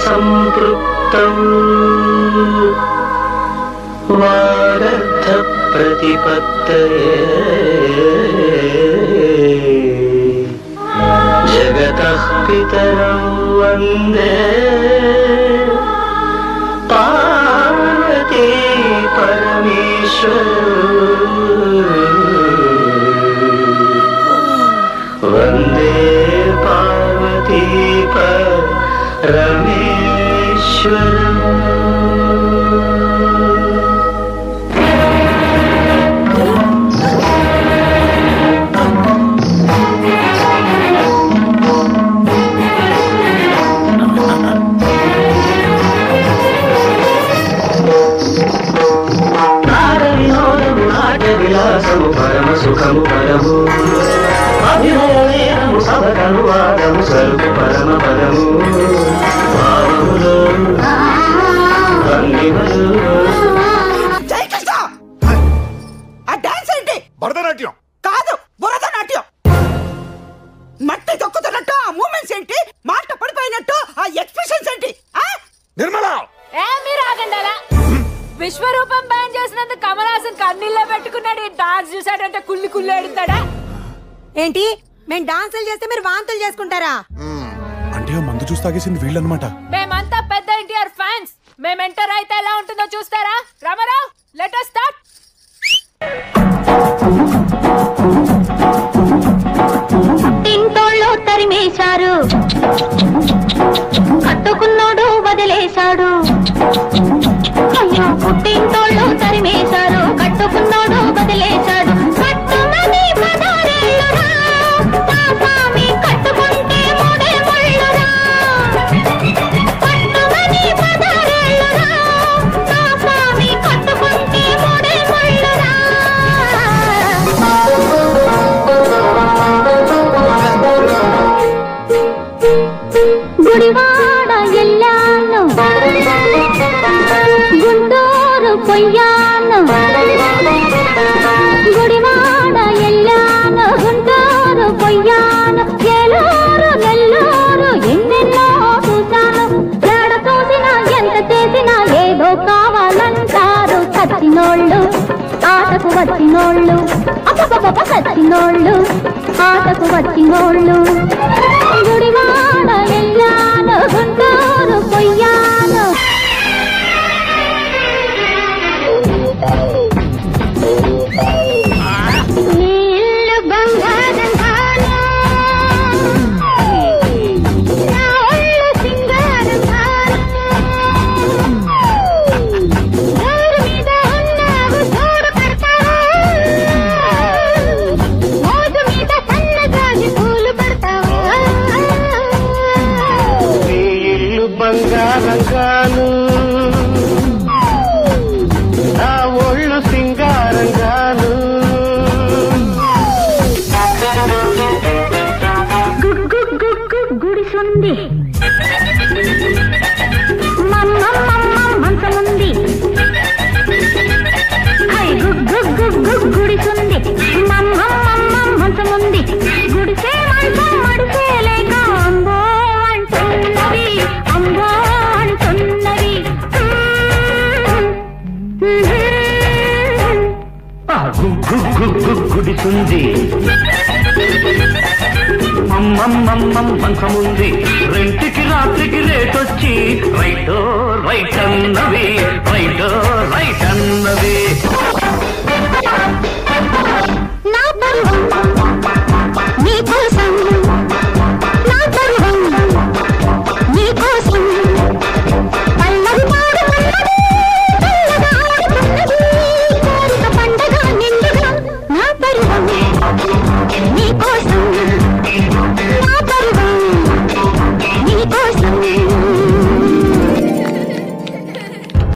సంపృక్తం వారర్థ ప్రతిపత్తయే జగతః పితరౌ వందే పార్వతీ పరమేశ్వరౌ వందే పార్వతీ పరమేశ్వరౌ. విలాసము పరమ సుఖము పరము అభినయము సభకనువాదము సరుకు పరమ పరము భావములో భరతనాట్యం కాదు భరతనాట్యం. మట్టి తొక్కుతున్నట్టు ఆ మూమెంట్స్ ఏంటి, మాట పడిపోయినట్టు ఆ ఎక్స్ప్రెషన్స్ ఏంటి? నిర్మల మీరు ఆగండాలా? విశ్వరూపం బ్యాన్ చేసినందుకు కమల్ హాసన్ కన్నీళ్ళ పెట్టుకున్నాడు. ఈ డాన్స్ చూసాడంటే కుళ్ళి కుళ్ళి ఎడుతాడా ఏంటి? మేము డాన్సులు చేస్తే మీరు వాంతులు చేసుకుంటారా? అంటే మందు చూసి తాగేసింది వీళ్ళనమాట. మేమంతా పెద్ద ఎన్టీఆర్ ఫ్యాన్స్. మేము ఎంటర్ అయితే ఎలా ఉంటుందో చూస్తారా? Ramarao, let us start. పుట్టింటోళ్ళు తరిమేశారు, కట్టుకున్నోడు వదిలేశాడు. అయ్యో పుట్టింటోళ్ళు తరిమేశారు, కట్టుకున్నోడు వదిలేశాడు. కట్టుమని పదారేళ్ళురా, నా స్వామి కట్టుకుంటే మూడే ముళ్ళురా. కట్టుమని పదారేళ్ళురా, నా స్వామి కట్టుకుంటే మూడే ముళ్ళురా. గుడివాడ ఎల్లాను, గుంటూరు పొయ్యాను. గుడివాడ ఎల్లాను, గుంటూరు పొయ్యాను. ఏలూరు నెల్లూరు ఎన్నెన్నో చూశాను. ఎడ చూసినా ఎంత చేసినా ఏదో కావాలంటారు. చచ్చినోళ్ళు ఆటకు వచ్చినోళ్ళు, అప్ప చచ్చినోళ్ళు ఆటకు వచ్చినోళ్ళు. గుడివాడ ఎల్లాను, గుంటూరు పొయ్యాను. నీళ్ళు బంగారం కాను, నా ఒళ్ళు సింగారం కాను. ఎవరి మీద ఉన్నావు చూడు కడతావా, మోజు మీద సన్నజాజి పూలు పడతావా. నీ ఇల్లు బంగారం కాను, నా ఒళ్ళు సింగారం కాను. గుడిసుంది మంచముంది, గుడిసుంది మంచముంది. గుడిసే మంచం మడిసే లేక అంబో అంటున్నవి, అంబో అంటున్నవి. గుడిసుంది మంచముంది, రెంటికి రాత్రికి రేటొచ్చి రైటో రైట్ అన్నవి, రైటో రైట్ అన్నవి.